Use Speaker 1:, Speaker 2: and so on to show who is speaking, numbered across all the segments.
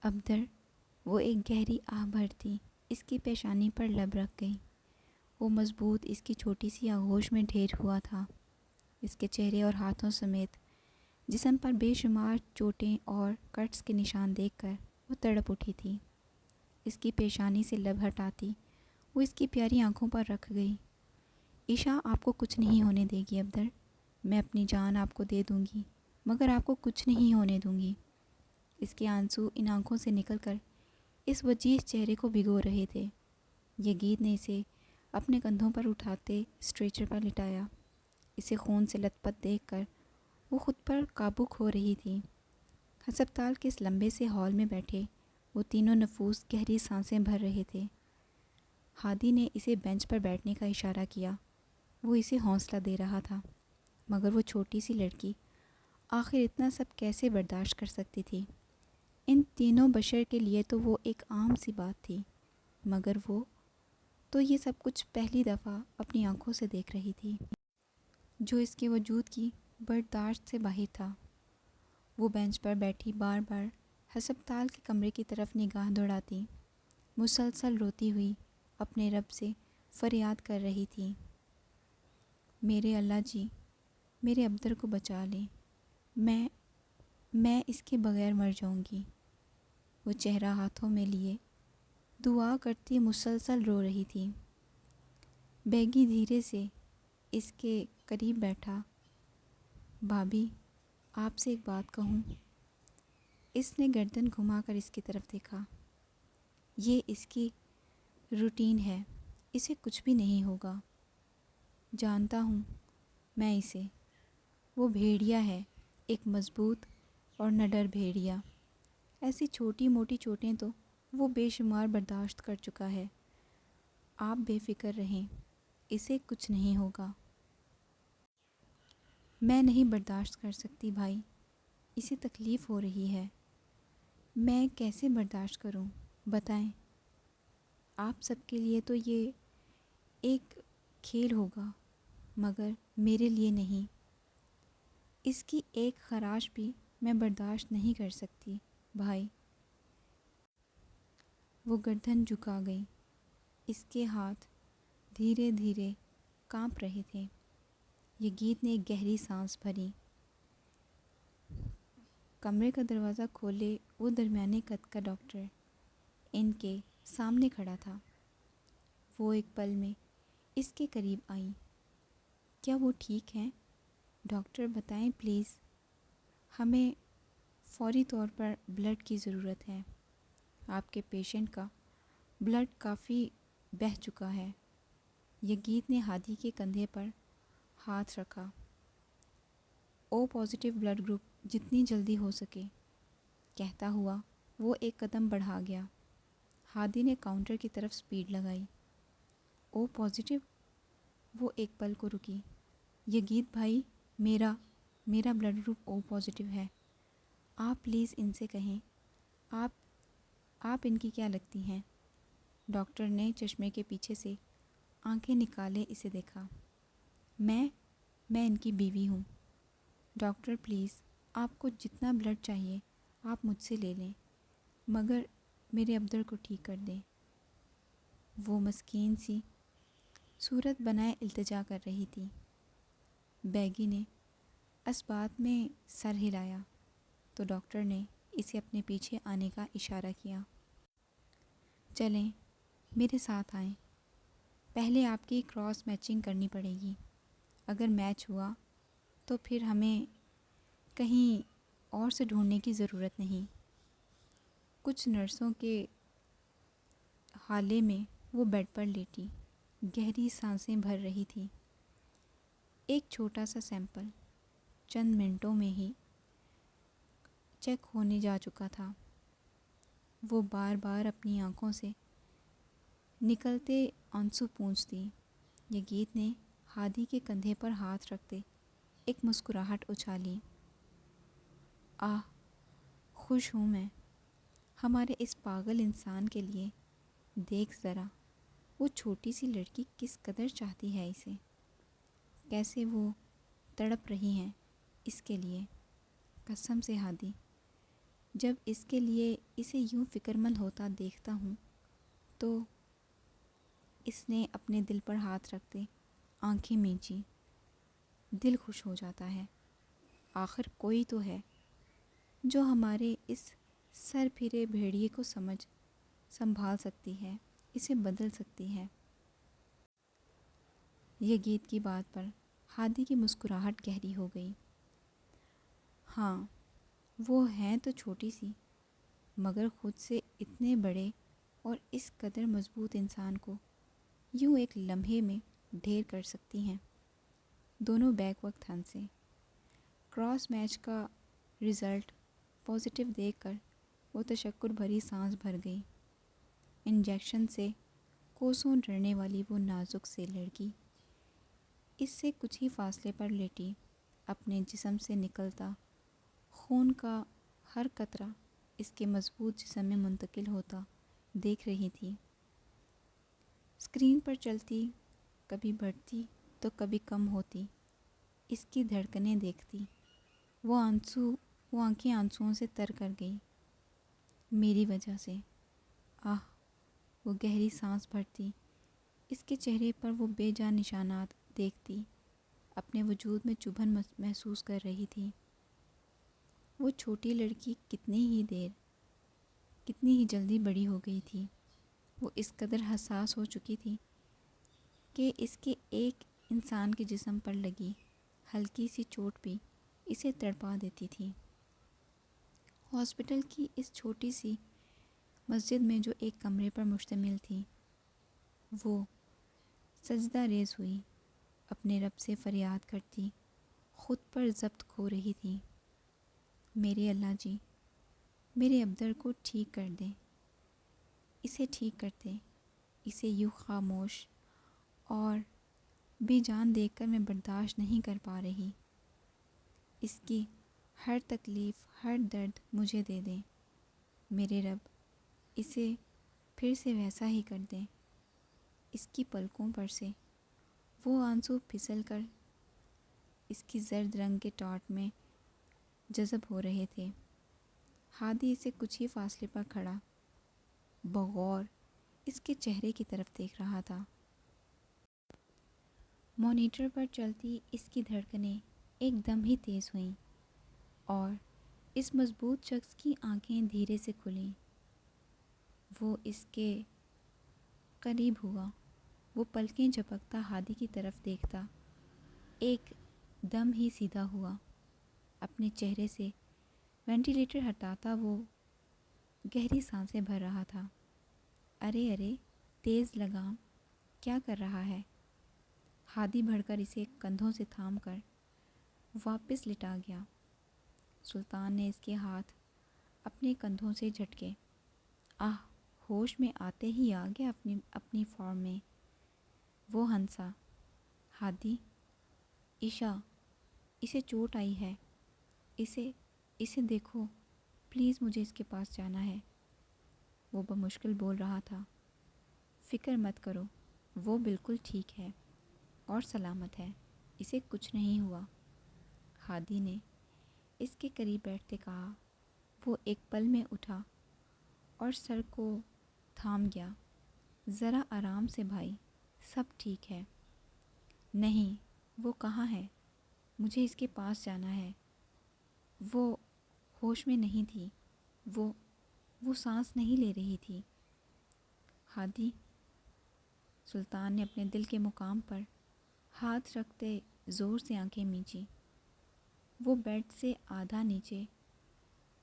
Speaker 1: ابدر، وہ ایک گہری آہ بھرتی اس کی پیشانی پر لب رکھ گئی۔ وہ مضبوط اس کی چھوٹی سی آغوش میں ڈھیر ہوا تھا۔ اس کے چہرے اور ہاتھوں سمیت جسم پر بے شمار چوٹیں اور کٹس کے نشان دیکھ کر وہ تڑپ اٹھی تھی۔ اس کی پیشانی سے لب ہٹاتی وہ اس کی پیاری آنکھوں پر رکھ گئی۔ عشاء آپ کو کچھ نہیں ہونے دے گی ابدر، میں اپنی جان آپ کو دے دوں گی مگر آپ کو کچھ نہیں ہونے دوں گی۔ اس کے آنسو ان آنکھوں سے نکل کر اس وجیح چہرے کو بھگو رہے تھے۔ یگید نے اسے اپنے کندھوں پر اٹھاتے اسٹریچر پر لٹایا۔ اسے خون سے لت پت دیکھ کر وہ خود پر قابو کھو رہی تھی۔ ہسپتال کے اس لمبے سے ہال میں بیٹھے وہ تینوں نفوس گہری سانسیں بھر رہے تھے۔ ہادی نے اسے بینچ پر بیٹھنے کا اشارہ کیا۔ وہ اسے حوصلہ دے رہا تھا مگر وہ چھوٹی سی لڑکی آخر اتنا سب کیسے برداشت کر سکتی تھی؟ ان تینوں بشر کے لیے تو وہ ایک عام سی بات تھی، مگر وہ تو یہ سب کچھ پہلی دفعہ اپنی آنکھوں سے دیکھ رہی تھی، جو اس کے وجود کی برداشت سے باہر تھا۔ وہ بینچ پر بیٹھی بار بار ہسپتال کے کمرے کی طرف نگاہ دوڑاتی، مسلسل روتی ہوئی اپنے رب سے فریاد کر رہی تھی، میرے اللہ جی، میرے ابدر کو بچا لیں، میں اس کے بغیر مر جاؤں گی۔ وہ چہرہ ہاتھوں میں لیے دعا کرتی مسلسل رو رہی تھی۔ بیگی دھیرے سے اس کے قریب بیٹھا، بھابھی آپ سے ایک بات کہوں؟ اس نے گردن گھما کر اس کی طرف دیکھا۔ یہ اس کی روٹین ہے، اسے کچھ بھی نہیں ہوگا۔ جانتا ہوں میں اسے، وہ بھیڑیا ہے، ایک مضبوط اور نڈر بھیڑیا۔ ایسی چھوٹی موٹی چوٹیں تو وہ بے شمار برداشت کر چکا ہے۔ آپ بے فکر رہیں، اسے کچھ نہیں ہوگا۔ میں نہیں برداشت کر سکتی بھائی، اسے تکلیف ہو رہی ہے۔ میں کیسے برداشت کروں بتائیں؟ آپ سب کے لیے تو یہ ایک کھیل ہوگا مگر میرے لیے نہیں۔ اس کی ایک خراش بھی میں برداشت نہیں کر سکتی بھائی۔ وہ گردن جھکا گئی۔ اس کے ہاتھ دھیرے دھیرے کانپ رہے تھے۔ یگید نے ایک گہری سانس بھری۔ کمرے کا دروازہ کھولے وہ درمیانے قد کا ڈاکٹر ان کے سامنے کھڑا تھا۔ وہ ایک پل میں اس کے قریب آئیں۔ کیا وہ ٹھیک ہیں؟ ڈاکٹر بتائیں پلیز، ہمیں فوری طور پر بلڈ کی ضرورت ہے۔ آپ کے پیشنٹ کا بلڈ کافی بہہ چکا ہے۔ یگید نے ہادی کے کندھے پر ہاتھ رکھا۔ او پازیٹیو بلڈ گروپ جتنی جلدی ہو سکے، کہتا ہوا وہ ایک قدم بڑھا گیا۔ ہادی نے کاؤنٹر کی طرف سپیڈ لگائی۔ او پازیٹیو؟ وہ ایک پل کو رکی۔ یگید بھائی، میرا بلڈ گروپ او پازیٹیو ہے۔ آپ پلیز ان سے کہیں، آپ ان کی کیا لگتی ہیں؟ ڈاکٹر نے چشمے کے پیچھے سے آنکھیں نکالے اسے دیکھا۔ میں ان کی بیوی ہوں۔ ڈاکٹر پلیز، آپ کو جتنا بلڈ چاہیے آپ مجھ سے لے لیں مگر میرے ابدر کو ٹھیک کر دیں۔ وہ مسکین سی صورت بنائے التجا کر رہی تھی۔ بیگی نے اس بات میں سر ہلایا تو ڈاکٹر نے اسے اپنے پیچھے آنے کا اشارہ کیا۔ چلیں میرے ساتھ آئیں، پہلے آپ کی کراس میچنگ کرنی پڑے گی۔ اگر میچ ہوا تو پھر ہمیں کہیں اور سے ڈھونڈنے کی ضرورت نہیں۔ کچھ نرسوں کے حالے میں وہ بیڈ پر لیٹی گہری سانسیں بھر رہی تھی۔ ایک چھوٹا سا سیمپل چند منٹوں میں ہی چیک ہونے جا چکا تھا۔ وہ بار بار اپنی آنکھوں سے نکلتے آنسو پونچھتی۔ یگید نے ہادی کے کندھے پر ہاتھ رکھتے ایک مسکراہٹ اچھالی۔ آہ، خوش ہوں میں ہمارے اس پاگل انسان کے لیے۔ دیکھ ذرا وہ چھوٹی سی لڑکی کس قدر چاہتی ہے اسے، کیسے وہ تڑپ رہی ہیں اس کے لیے۔ قسم سے ہادی، جب اس کے لیے اسے یوں فکر مند ہوتا دیکھتا ہوں تو اس نے اپنے دل پر ہاتھ رکھتے آنکھیں مینچی۔ دل خوش ہو جاتا ہے، آخر کوئی تو ہے جو ہمارے اس سر پھرے بھیڑیے کو سنبھال سکتی ہے، اسے بدل سکتی ہے۔ یہ گیت کی بات پر ہادی کی مسکراہٹ گہری ہو گئی۔ ہاں، وہ ہیں تو چھوٹی سی، مگر خود سے اتنے بڑے اور اس قدر مضبوط انسان کو یوں ایک لمحے میں ڈھیر کر سکتی ہیں۔ دونوں بیک وقت ہنسے۔ کراس میچ کا رزلٹ پازیٹیو دیکھ کر وہ تشکر بھری سانس بھر گئی۔ انجیکشن سے کوسوں ڈرنے والی وہ نازک سے لڑکی اس سے کچھ ہی فاصلے پر لیٹی اپنے جسم سے نکلتا خون کا ہر قطرہ اس کے مضبوط جسم میں منتقل ہوتا دیکھ رہی تھی۔ اسکرین پر چلتی کبھی بڑھتی تو کبھی کم ہوتی اس کی دھڑکنیں دیکھتی وہ آنکھیں آنسوؤں سے تر کر گئی۔ میری وجہ سے، آہ، وہ گہری سانس بھرتی، اس کے چہرے پر وہ بے جان نشانات دیکھتی، اپنے وجود میں چبھن محسوس کر رہی تھی۔ وہ چھوٹی لڑکی کتنی ہی جلدی بڑی ہو گئی تھی۔ وہ اس قدر حساس ہو چکی تھی کہ اس کے ایک انسان کے جسم پر لگی ہلکی سی چوٹ بھی اسے تڑپا دیتی تھی۔ ہاسپٹل کی اس چھوٹی سی مسجد میں جو ایک کمرے پر مشتمل تھی، وہ سجدہ ریز ہوئی، اپنے رب سے فریاد کرتی، خود پر ضبط کھو رہی تھی۔ میرے اللہ جی، میرے ابدر کو ٹھیک کر دے، اسے ٹھیک کر دے، اسے یوں خاموش اور بے جان دیکھ کر میں برداشت نہیں کر پا رہی۔ اس کی ہر تکلیف، ہر درد مجھے دے دیں میرے رب، اسے پھر سے ویسا ہی کر دیں۔ اس کی پلکوں پر سے وہ آنسو پھسل کر اس کی زرد رنگ کے ٹاٹ میں جذب ہو رہے تھے۔ ہادی اسے کچھ ہی فاصلے پر کھڑا بغور اس کے چہرے کی طرف دیکھ رہا تھا۔ مانیٹر پر چلتی اس کی دھڑکنیں ایک دم ہی تیز ہوئیں اور اس مضبوط شخص کی آنکھیں دھیرے سے کھلیں۔ وہ اس کے قریب ہوا، وہ پلکیں جھپکتا ہادی کی طرف دیکھتا، ایک دم ہی سیدھا ہوا، اپنے چہرے سے وینٹیلیٹر ہٹاتا وہ گہری سانسیں بھر رہا تھا۔ ارے ارے، تیز لگام، کیا کر رہا ہے؟ ہادی بڑھ کر اسے کندھوں سے تھام کر واپس لٹا گیا۔ سلطان نے اس کے ہاتھ اپنے کندھوں سے جھٹکے۔ آہ، ہوش میں آتے ہی آ گیا اپنی فارم میں۔ وہ ہنسا۔ ہادی، عشا، اسے چوٹ آئی ہے، اسے دیکھو پلیز، مجھے اس کے پاس جانا ہے۔ وہ بمشکل بول رہا تھا۔ فکر مت کرو، وہ بالکل ٹھیک ہے اور سلامت ہے، اسے کچھ نہیں ہوا، ہادی نے اس کے قریب بیٹھتے کہا۔ وہ ایک پل میں اٹھا اور سر کو تھام گیا۔ ذرا آرام سے بھائی، سب ٹھیک ہے۔ نہیں، وہ کہاں ہے؟ مجھے اس کے پاس جانا ہے۔ وہ ہوش میں نہیں تھی، وہ سانس نہیں لے رہی تھی۔ ہادی، سلطان نے اپنے دل کے مقام پر ہاتھ رکھتے زور سے آنکھیں مینچی۔ وہ بیڈ سے آدھا نیچے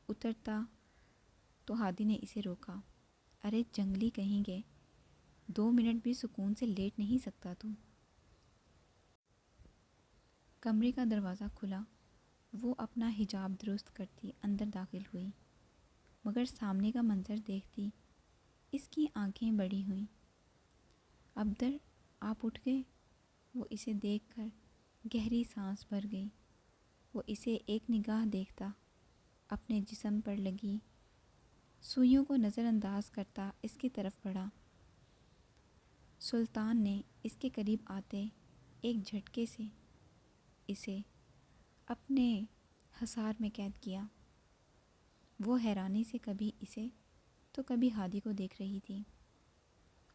Speaker 1: اترتا تو ہادی نے اسے روکا۔ ارے جنگلی کہیں گے، 2 منٹ بھی سکون سے لیٹ نہیں سکتا تو؟ کمرے کا دروازہ کھلا، وہ اپنا حجاب درست کرتی اندر داخل ہوئی، مگر سامنے کا منظر دیکھتی اس کی آنکھیں بڑی ہوئیں۔ ابدر، آپ اٹھ گئے؟ وہ اسے دیکھ کر گہری سانس بھر گئی۔ وہ اسے ایک نگاہ دیکھتا، اپنے جسم پر لگی سوئیوں کو نظر انداز کرتا اس کی طرف بڑھا۔ سلطان نے اس کے قریب آتے ایک جھٹکے سے اسے اپنے حصار میں قید کیا۔ وہ حیرانی سے کبھی اسے تو کبھی ہادی کو دیکھ رہی تھی،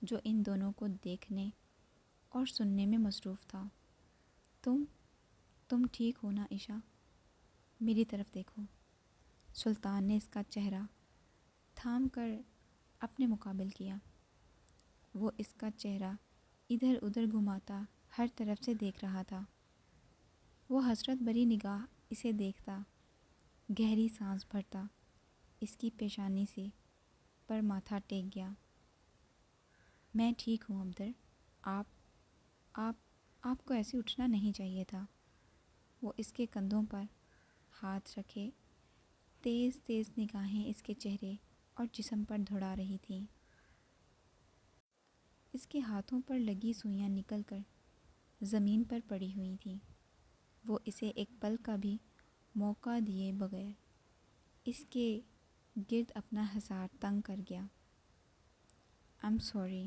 Speaker 1: جو ان دونوں کو دیکھنے اور سننے میں مصروف تھا۔ تم ٹھیک ہو نا عشا؟ میری طرف دیکھو۔ سلطان نے اس کا چہرہ تھام کر اپنے مقابل کیا۔ وہ اس کا چہرہ ادھر ادھر گھماتا ہر طرف سے دیکھ رہا تھا۔ وہ حسرت بھری نگاہ اسے دیکھتا، گہری سانس بھرتا، اس کی پیشانی سے پر ماتھا ٹیک گیا۔ میں ٹھیک ہوں عبدر، آپ کو ایسے اٹھنا نہیں چاہیے تھا۔ وہ اس کے کندھوں پر ہاتھ رکھے تیز تیز نگاہیں اس کے چہرے اور جسم پر دوڑا رہی تھیں۔ اس کے ہاتھوں پر لگی سوئیاں نکل کر زمین پر پڑی ہوئی تھیں۔ وہ اسے ایک پل کا بھی موقع دیے بغیر اس کے گرد اپنا حصار تنگ کر گیا۔ I'm sorry،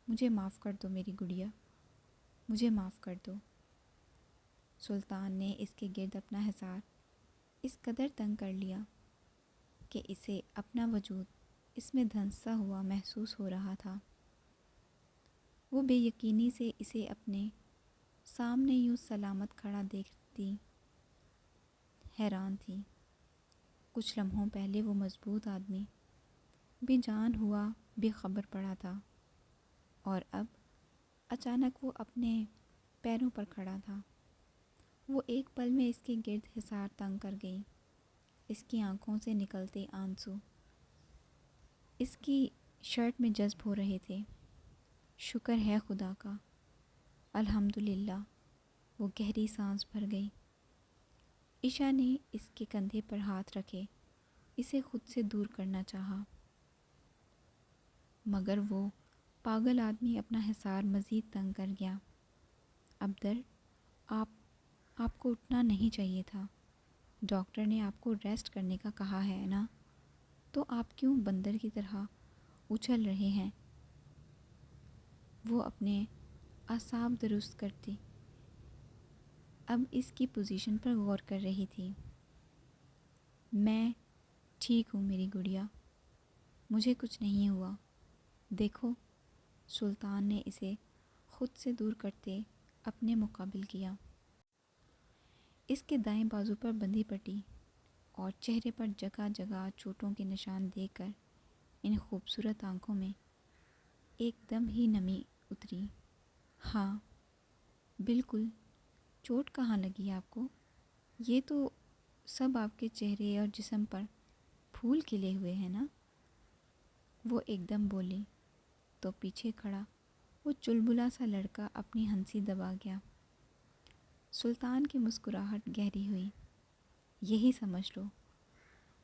Speaker 1: مجھے معاف کر دو میری گڑیا، مجھے معاف کر دو۔ سلطان نے اس کے گرد اپنا حصار اس قدر تنگ کر لیا کہ اسے اپنا وجود اس میں دھنسا ہوا محسوس ہو رہا تھا۔ وہ بے یقینی سے اسے اپنے سامنے یوں سلامت کھڑا دیکھتی حیران تھی۔ کچھ لمحوں پہلے وہ مضبوط آدمی بے جان ہوا بے خبر پڑا تھا، اور اب اچانک وہ اپنے پیروں پر کھڑا تھا۔ وہ ایک پل میں اس کے گرد حصار تنگ کر گئی۔ اس کی آنکھوں سے نکلتے آنسو اس کی شرٹ میں جذب ہو رہے تھے۔ شکر ہے خدا کا، الحمدللہ۔ وہ گہری سانس بھر گئی۔ عشا نے اس کے کندھے پر ہاتھ رکھے اسے خود سے دور کرنا چاہا، مگر وہ پاگل آدمی اپنا حصار مزید تنگ کر گیا۔ عبدر، آپ کو اٹھنا نہیں چاہیے تھا۔ ڈاکٹر نے آپ کو ریسٹ کرنے کا کہا ہے نا، تو آپ کیوں بندر کی طرح اچھل رہے ہیں؟ وہ اپنے اعصاب درست کرتی اب اس کی پوزیشن پر غور کر رہی تھی۔ میں ٹھیک ہوں میری گڑیا، مجھے کچھ نہیں ہوا۔ دیکھو، سلطان نے اسے خود سے دور کرتے اپنے مقابل کیا۔ اس کے دائیں بازو پر بندھی پٹی اور چہرے پر جگہ جگہ چوٹوں کے نشان دیکھ کر ان خوبصورت آنکھوں میں ایک دم ہی نمی اتری۔ ہاں بالکل، چوٹ کہاں لگی آپ کو؟ یہ تو سب آپ کے چہرے اور جسم پر پھول کھلے ہوئے ہیں نا؟ وہ ایک دم بولی تو پیچھے کھڑا وہ چلبلا سا لڑکا اپنی ہنسی دبا گیا۔ سلطان کی مسکراہٹ گہری ہوئی۔ یہی سمجھ لو۔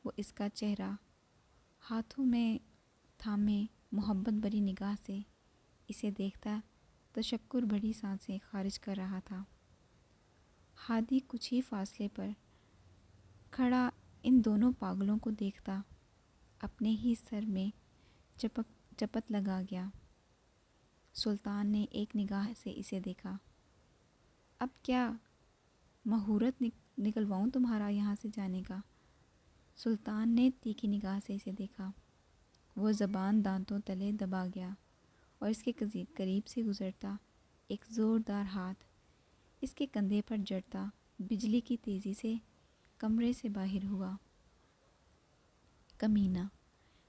Speaker 1: وہ اس کا چہرہ ہاتھوں میں تھامے محبت بھری نگاہ سے اسے دیکھتا تشکر بھری سانسیں خارج کر رہا تھا۔ ہادی کچھ ہی فاصلے پر کھڑا ان دونوں پاگلوں کو دیکھتا اپنے ہی سر میں چپت لگا گیا۔ سلطان نے ایک نگاہ سے اسے دیکھا۔ اب کیا مہورت نکلواؤں تمہارا یہاں سے جانے کا؟ سلطان نے تیکھی نگاہ سے اسے دیکھا۔ وہ زبان دانتوں تلے دبا گیا اور اس کے قریب سے گزرتا ایک زوردار ہاتھ اس کے کندھے پر جڑتا بجلی کی تیزی سے کمرے سے باہر ہوا۔ کمینہ،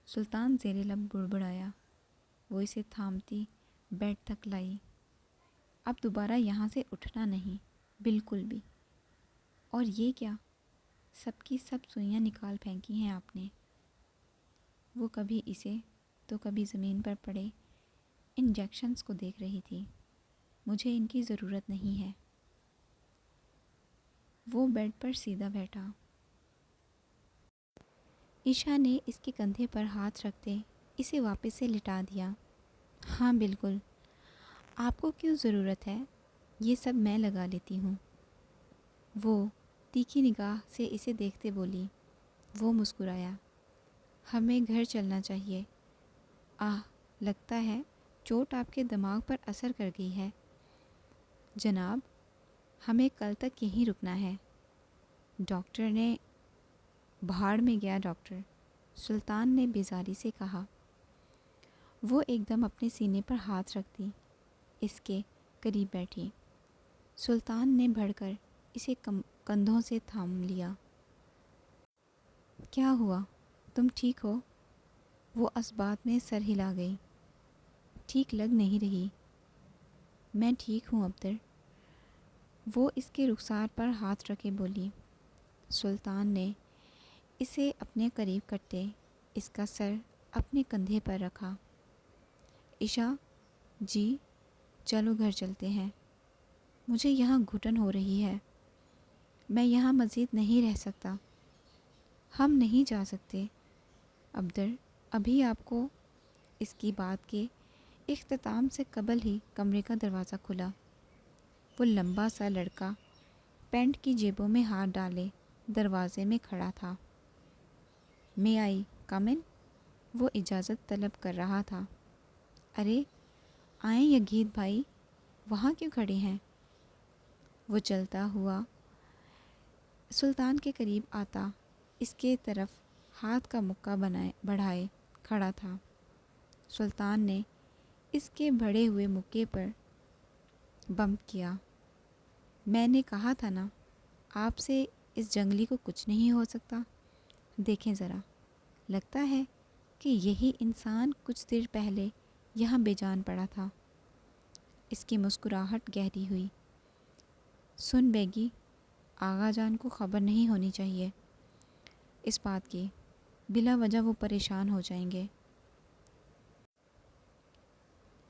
Speaker 1: سلطان زیر لب بڑبڑایا۔ وہ اسے تھامتی بیڈ تک لائی۔ اب دوبارہ یہاں سے اٹھنا نہیں، بالکل بھی۔ اور یہ کیا؟ سب کی سب سوئیاں نکال پھینکی ہیں آپ نے۔ وہ کبھی اسے تو کبھی زمین پر پڑے انجیکشنز کو دیکھ رہی تھی۔ مجھے ان کی ضرورت نہیں ہے۔ وہ بیڈ پر سیدھا بیٹھا۔ عشا نے اس کے کندھے پر ہاتھ رکھتے اسے واپس سے لٹا دیا۔ ہاں بالکل، آپ کو کیوں ضرورت ہے؟ یہ سب میں لگا لیتی ہوں۔ وہ تیکھی نگاہ سے اسے دیکھتے بولی۔ وہ مسکرایا۔ ہمیں گھر چلنا چاہیے۔ لگتا ہے چوٹ آپ کے دماغ پر اثر کر گئی ہے۔ جناب، ہمیں کل تک یہیں رکنا ہے۔ ڈاکٹر نے بھاڑ میں گیا ڈاکٹر، سلطان نے بیزاری سے کہا۔ وہ ایک دم اپنے سینے پر ہاتھ رکھتی اس کے قریب بیٹھی۔ سلطان نے بڑھ کر اسے کندھوں سے تھام لیا۔ کیا ہوا؟ تم ٹھیک ہو؟ وہ اس بات میں سر ہلا گئی۔ ٹھیک لگ نہیں رہی۔ میں ٹھیک ہوں عبدر، وہ اس کے رخسار پر ہاتھ رکھے بولی۔ سلطان نے اسے اپنے قریب کرتے اس کا سر اپنے کندھے پر رکھا۔ عشا جی چلو گھر چلتے ہیں، مجھے یہاں گھٹن ہو رہی ہے، میں یہاں مزید نہیں رہ سکتا۔ ہم نہیں جا سکتے عبدر، ابھی آپ کو۔ اس کی بات کے اختتام سے قبل ہی کمرے کا دروازہ کھلا۔ وہ لمبا سا لڑکا پینٹ کی جیبوں میں ہاتھ ڈالے دروازے میں کھڑا تھا۔ میں آئی کم ان؟ وہ اجازت طلب کر رہا تھا۔ ارے آئیں یگید بھائی، وہاں کیوں کھڑے ہیں؟ وہ چلتا ہوا سلطان کے قریب آتا اس کے طرف ہاتھ کا مکہ بڑھائے کھڑا تھا۔ سلطان نے اس کے بڑھے ہوئے مکے پر بمپ کیا۔ میں نے کہا تھا نا آپ سے اس جنگلی کو کچھ نہیں ہو سکتا۔ دیکھیں ذرا، لگتا ہے کہ یہی انسان کچھ دیر پہلے یہاں بے جان پڑا تھا۔ اس کی مسکراہٹ گہری ہوئی۔ سن بیگی، آغا جان کو خبر نہیں ہونی چاہیے اس بات کی، بلا وجہ وہ پریشان ہو جائیں گے۔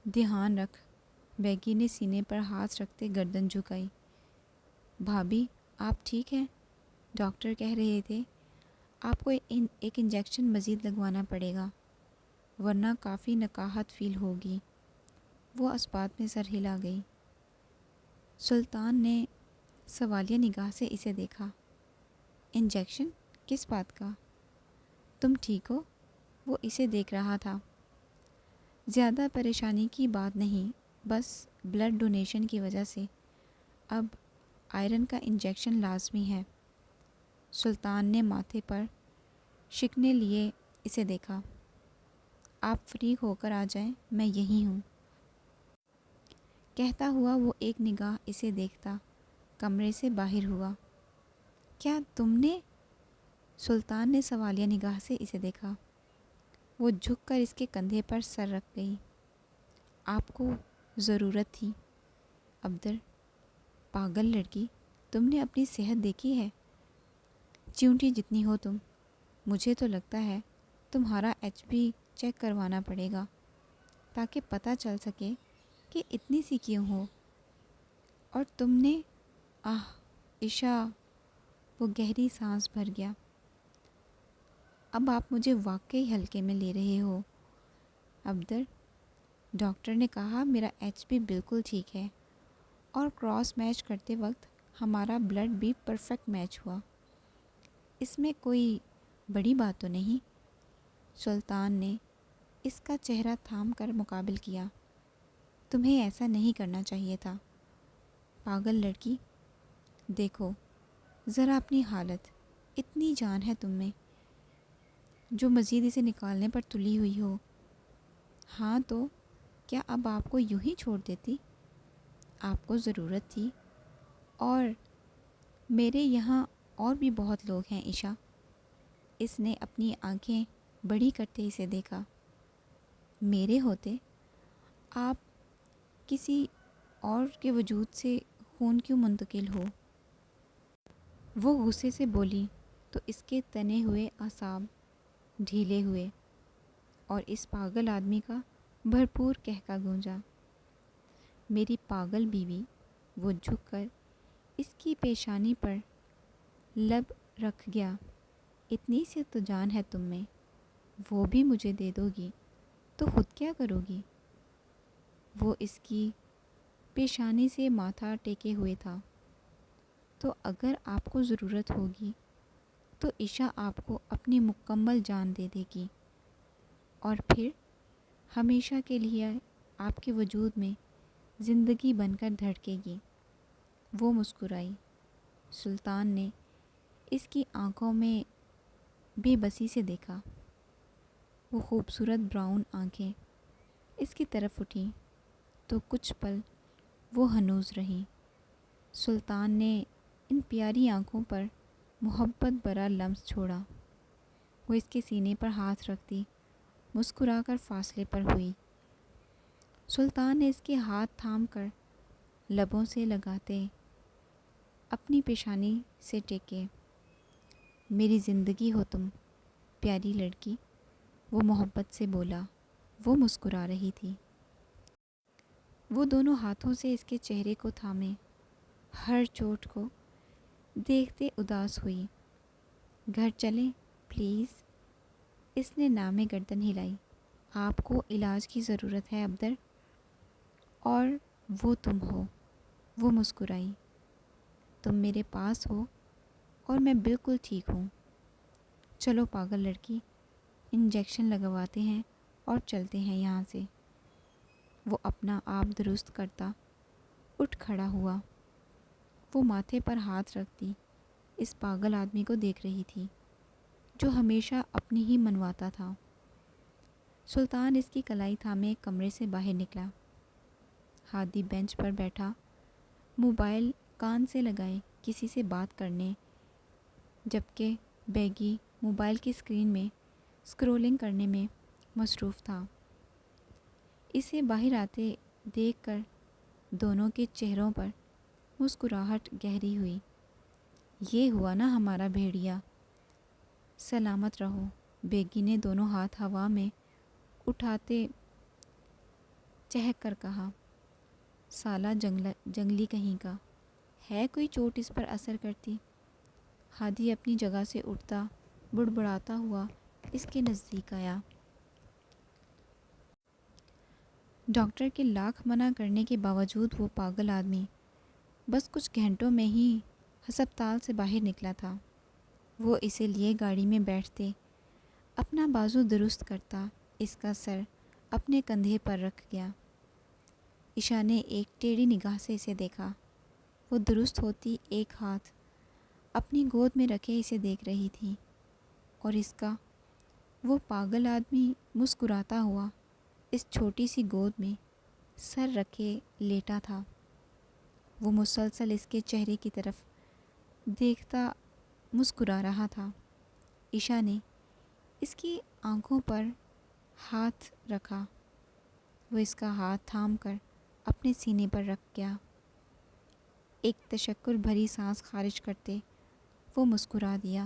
Speaker 1: دھیان رکھ۔ بیگی نے سینے پر ہاتھ رکھتے گردن جھکائی۔ بھابھی آپ ٹھیک ہیں؟ ڈاکٹر کہہ رہے تھے آپ کو ایک انجیکشن مزید لگوانا پڑے گا، ورنہ کافی نقاہت فیل ہوگی۔ وہ اس بات میں سر ہلا گئی۔ سلطان نے سوالیہ نگاہ سے اسے دیکھا۔ انجیکشن کس بات کا؟ تم ٹھیک ہو؟ وہ اسے دیکھ رہا تھا۔ زیادہ پریشانی کی بات نہیں، بس بلڈ ڈونیشن کی وجہ سے اب آئرن کا انجیکشن لازمی ہے۔ سلطان نے ماتھے پر شکنے لیے اسے دیکھا۔ آپ فریغ ہو کر آ جائیں، میں یہیں ہوں۔ کہتا ہوا وہ ایک نگاہ اسے دیکھتا کمرے سے باہر ہوا۔ کیا تم نے؟ سلطان نے سوالیہ نگاہ سے اسے دیکھا۔ وہ جھک کر اس کے کندھے پر سر رکھ گئی۔ آپ کو ضرورت تھی عبدر؟ پاگل لڑکی، تم نے اپنی صحت دیکھی ہے؟ چیونٹی جتنی ہو تم، مجھے تو لگتا ہے تمہارا ایچ بی چیک کروانا پڑے گا تاکہ پتہ چل سکے کہ اتنی سی کیوں ہو۔ اور تم نے عشا، وہ گہری سانس بھر گیا۔ اب آپ مجھے واقعی ہلکے میں لے رہے ہو عبدر، ڈاکٹر نے کہا میرا ایچ بی بالکل ٹھیک ہے، اور کراس میچ کرتے وقت ہمارا بلڈ بھی پرفیکٹ میچ ہوا، اس میں کوئی بڑی بات تو نہیں؟ سلطان نے اس کا چہرہ تھام کر مقابل کیا۔ تمہیں ایسا نہیں کرنا چاہیے تھا پاگل لڑکی۔ دیکھو ذرا اپنی حالت، اتنی جان ہے تم میں جو مزید اسے نکالنے پر تلی ہوئی ہو۔ ہاں تو کیا اب آپ کو یوں ہی چھوڑ دیتی؟ آپ کو ضرورت تھی، اور میرے یہاں اور بھی بہت لوگ ہیں عشا۔ اس نے اپنی آنکھیں بڑی کرتے اسے دیکھا۔ میرے ہوتے آپ کسی اور کے وجود سے خون کیوں منتقل ہو؟ وہ غصے سے بولی تو اس کے تنے ہوئے اعصاب ڈھیلے ہوئے اور اس پاگل آدمی کا بھرپور قہقہ گونجا۔ میری پاگل بیوی، وہ جھک کر اس کی پیشانی پر لب رکھ گیا۔ اتنی سی تو جان ہے تم میں، وہ بھی مجھے دے دو گی تو خود کیا کرو گی؟ وہ اس کی پیشانی سے ماتھا ٹیکے ہوئے تھا۔ تو اگر آپ کو ضرورت ہوگی تو عشا آپ کو اپنی مکمل جان دے دے گی، اور پھر ہمیشہ کے لیے آپ کے وجود میں زندگی بن کر دھڑکے گی۔ وہ مسکرائی۔ سلطان نے اس کی آنکھوں میں بے بسی سے دیکھا۔ وہ خوبصورت براؤن آنکھیں اس کی طرف اٹھیں تو کچھ پل وہ ہنوز رہیں۔ سلطان نے ان پیاری آنکھوں پر محبت بھرا لمس چھوڑا۔ وہ اس کے سینے پر ہاتھ رکھتی مسکرا کر فاصلے پر ہوئی۔ سلطان نے اس کے ہاتھ تھام کر لبوں سے لگاتے اپنی پیشانی سے ٹیکے۔ میری زندگی ہو تم پیاری لڑکی، وہ محبت سے بولا۔ وہ مسکرا رہی تھی۔ وہ دونوں ہاتھوں سے اس کے چہرے کو تھامے ہر چوٹ کو دیکھتے اداس ہوئی۔ گھر چلیں پلیز، اس نے نام گردن ہلائی۔ آپ کو علاج کی ضرورت ہے عبدر، اور وہ تم ہو۔ وہ مسکرائی۔ تم میرے پاس ہو اور میں بالکل ٹھیک ہوں۔ چلو پاگل لڑکی، انجیکشن لگواتے ہیں اور چلتے ہیں یہاں سے۔ وہ اپنا آپ درست کرتا اٹھ کھڑا ہوا۔ وہ ماتھے پر ہاتھ رکھتی اس پاگل آدمی کو دیکھ رہی تھی جو ہمیشہ اپنی ہی منواتا تھا۔ سلطان اس کی کلائی تھامے کمرے سے باہر نکلا۔ ہادی بینچ پر بیٹھا موبائل کان سے لگائے کسی سے بات کرنے، جبکہ بیگی موبائل کی اسکرین میں اسکرولنگ کرنے میں مصروف تھا۔ اسے باہر آتے دیکھ کر دونوں کے چہروں پر مسکراہٹ گہری ہوئی۔ یہ ہوا نا ہمارا بھیڑیا، سلامت رہو، بیگی نے دونوں ہاتھ ہوا میں اٹھاتے چہک کر کہا۔ سالہ جنگلی کہیں کا، ہے کوئی چوٹ اس پر اثر کرتی؟ ہادی اپنی جگہ سے اٹھتا بڑبڑاتا ہوا اس کے نزدیک آیا۔ ڈاکٹر کے لاکھ منع کرنے کے باوجود وہ پاگل آدمی بس کچھ گھنٹوں میں ہی ہسپتال سے باہر نکلا تھا۔ وہ اسے لیے گاڑی میں بیٹھتے اپنا بازو درست کرتا اس کا سر اپنے کندھے پر رکھ گیا۔ عشاء نے ایک ٹیڑھی نگاہ سے اسے دیکھا۔ وہ درست ہوتی ایک ہاتھ اپنی گود میں رکھے اسے دیکھ رہی تھی، اور اس کا وہ پاگل آدمی مسکراتا ہوا اس چھوٹی سی گود میں سر رکھے لیٹا تھا۔ وہ مسلسل اس کے چہرے کی طرف دیکھتا مسکرا رہا تھا۔ عشاء نے اس کی آنکھوں پر ہاتھ رکھا۔ وہ اس کا ہاتھ تھام کر اپنے سینے پر رکھ گیا۔ ایک تشکر بھری سانس خارج کرتے وہ مسکرا دیا،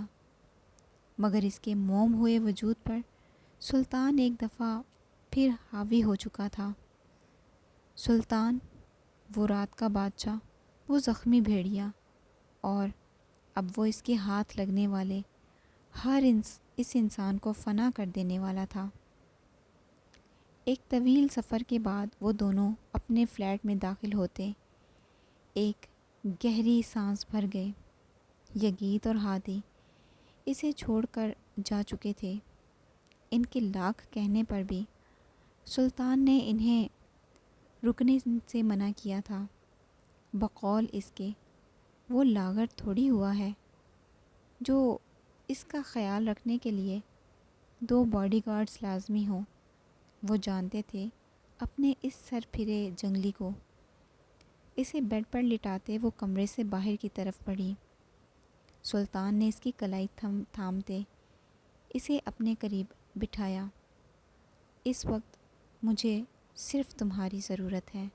Speaker 1: مگر اس کے موم ہوئے وجود پر سلطان ایک دفعہ پھر حاوی ہو چکا تھا۔ سلطان، وہ رات کا بادشاہ، وہ زخمی بھیڑیا، اور اب وہ اس کے ہاتھ لگنے والے ہر اس انسان کو فنا کر دینے والا تھا۔ ایک طویل سفر کے بعد وہ دونوں اپنے فلیٹ میں داخل ہوتے ایک گہری سانس بھر گئے۔ یگید اور ہادی اسے چھوڑ کر جا چکے تھے۔ ان کے لاکھ کہنے پر بھی سلطان نے انہیں رکنے سے منع کیا تھا۔ بقول اس کے وہ لاغر تھوڑی ہوا ہے جو اس کا خیال رکھنے کے لیے 2 باڈی گارڈز لازمی ہوں۔ وہ جانتے تھے اپنے اس سر پھرے جنگلی کو۔ اسے بیڈ پر لٹاتے وہ کمرے سے باہر کی طرف بڑھی۔ سلطان نے اس کی کلائی تھامتے اسے اپنے قریب بٹھایا۔ اس وقت مجھے صرف تمہاری ضرورت ہے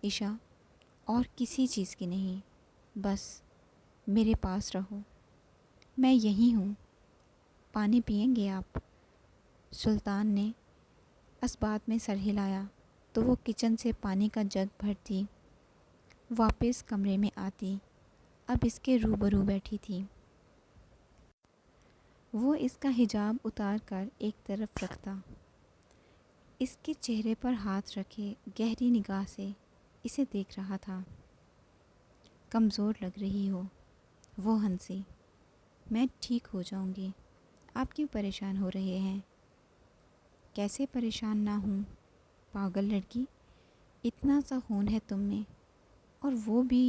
Speaker 1: عشاء، اور کسی چیز کی نہیں۔ بس میرے پاس رہو، میں یہیں ہوں۔ پانی پئیں گے آپ؟ سلطان نے اس بات میں سر ہلایا تو وہ کچن سے پانی کا جگ بھرتی واپس کمرے میں آتی۔ اب اس کے روبرو بیٹھی تھی۔ وہ اس کا حجاب اتار کر ایک طرف رکھتا، اس کے چہرے پر ہاتھ رکھے گہری نگاہ سے اسے دیکھ رہا تھا۔ کمزور لگ رہی ہو، وہ ہنسی۔ میں ٹھیک ہو جاؤں گی، آپ کیوں پریشان ہو رہے ہیں؟ کیسے پریشان نہ ہوں، پاگل لڑکی، اتنا سا خون ہے تم میں اور وہ بھی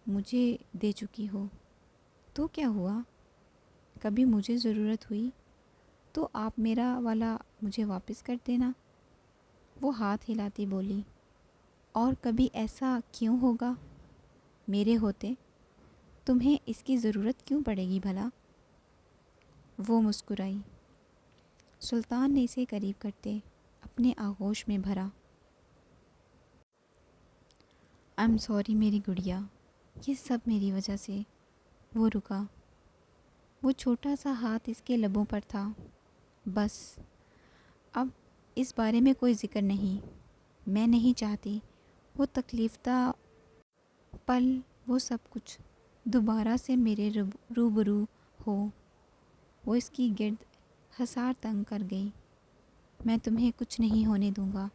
Speaker 1: مجھے دے چکی ہو، تو کیا ہوا؟ کبھی مجھے ضرورت ہوئی تو آپ میرا والا مجھے واپس کر دینا۔ وہ ہاتھ ہلاتی بولی۔ اور کبھی ایسا کیوں ہوگا؟ میرے ہوتے تمہیں اس کی ضرورت کیوں پڑے گی بھلا؟ وہ مسکرائی۔ سلطان نے اسے قریب کرتے اپنے آغوش میں بھرا۔ I'm sorry میری گڑیا، یہ سب میری وجہ سے۔ وہ رکا۔ وہ چھوٹا سا ہاتھ اس کے لبوں پر تھا۔ بس اب اس بارے میں کوئی ذکر نہیں۔ میں نہیں چاہتی وہ تکلیف دہ پل، وہ سب کچھ دوبارہ سے میرے روبرو ہو۔ وہ اس کی گرد حصار تنگ کر گئی۔ میں تمہیں کچھ نہیں ہونے دوں گا،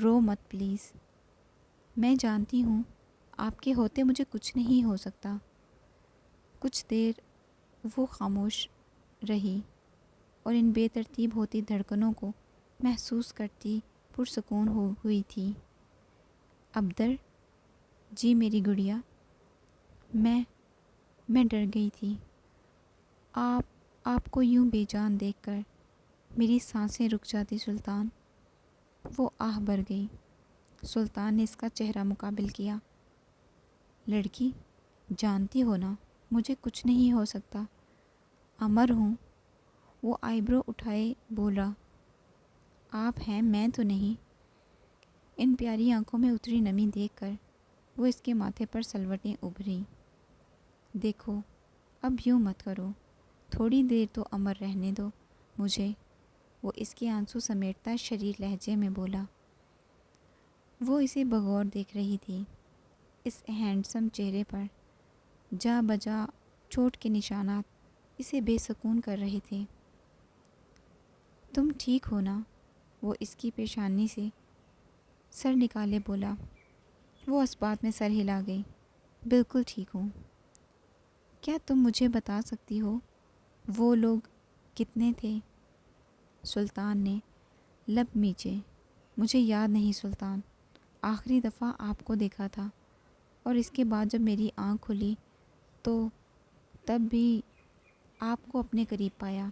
Speaker 1: رو مت پلیز۔ میں جانتی ہوں آپ کے ہوتے مجھے کچھ نہیں ہو سکتا۔ کچھ دیر وہ خاموش رہی اور ان بے ترتیب ہوتی دھڑکنوں کو محسوس کرتی پرسکون ہوئی تھی۔ ابدر جی میری گڑیا، میں ڈر گئی تھی۔ آپ کو یوں بے جان دیکھ کر میری سانسیں رک جاتی سلطان۔ وہ آہ بھر گئی۔ سلطان نے اس کا چہرہ مقابل کیا۔ لڑکی، جانتی ہو نا مجھے کچھ نہیں ہو سکتا، امر ہوں۔ وہ آئی برو اٹھائے بولا۔ آپ ہیں، میں تو نہیں۔ ان پیاری آنکھوں میں اتری نمی دیکھ کر وہ اس کے ماتھے پر سلوٹیں ابھریں۔ دیکھو اب یوں مت کرو، تھوڑی دیر تو امر رہنے دو مجھے۔ وہ اس کے آنسو سمیٹتا شریر لہجے میں بولا۔ وہ اسے بغور دیکھ رہی تھی۔ اس ہینڈسم چہرے پر جا بجا چوٹ کے نشانات اسے بے سکون کر رہے تھے۔ تم ٹھیک ہو نا؟ وہ اس کی پیشانی سے سر نکالے بولا۔ وہ اس بات میں سر ہلا گئی۔ بالکل ٹھیک ہوں۔ کیا تم مجھے بتا سکتی ہو وہ لوگ کتنے تھے؟ سلطان نے لب میچے۔ مجھے یاد نہیں سلطان، آخری دفعہ آپ کو دیکھا تھا اور اس کے بعد جب میری آنکھ کھلی تو تب بھی آپ کو اپنے قریب پایا۔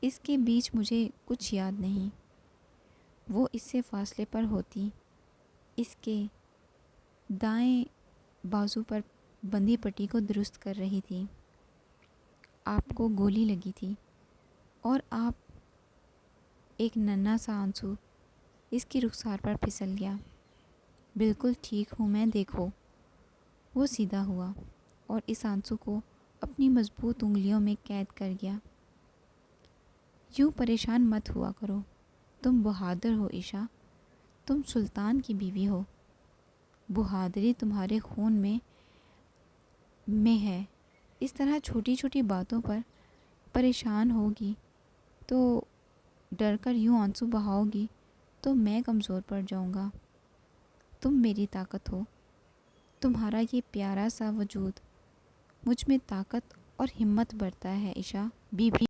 Speaker 1: اس کے بیچ مجھے کچھ یاد نہیں۔ وہ اس سے فاصلے پر ہوتی اس کے دائیں بازو پر بندھی پٹی کو درست کر رہی تھی۔ آپ کو گولی لگی تھی اور آپ ایک ننھا سا آنسو اس کی رخسار پر پھسل گیا۔ بالکل ٹھیک ہوں میں، دیکھو۔ وہ سیدھا ہوا اور اس آنسو کو اپنی مضبوط انگلیوں میں قید کر گیا۔ یوں پریشان مت ہوا کرو، تم بہادر ہو عشا، تم سلطان کی بیوی ہو، بہادری تمہارے خون میں ہے۔ اس طرح چھوٹی چھوٹی باتوں پر پریشان ہوگی تو ڈر کر یوں آنسو بہاؤ گی تو میں کمزور پڑ جاؤں گا۔ تم میری طاقت ہو، تمہارا یہ پیارا سا وجود مجھ میں طاقت اور ہمت بھرتا ہے عشا، بیوی۔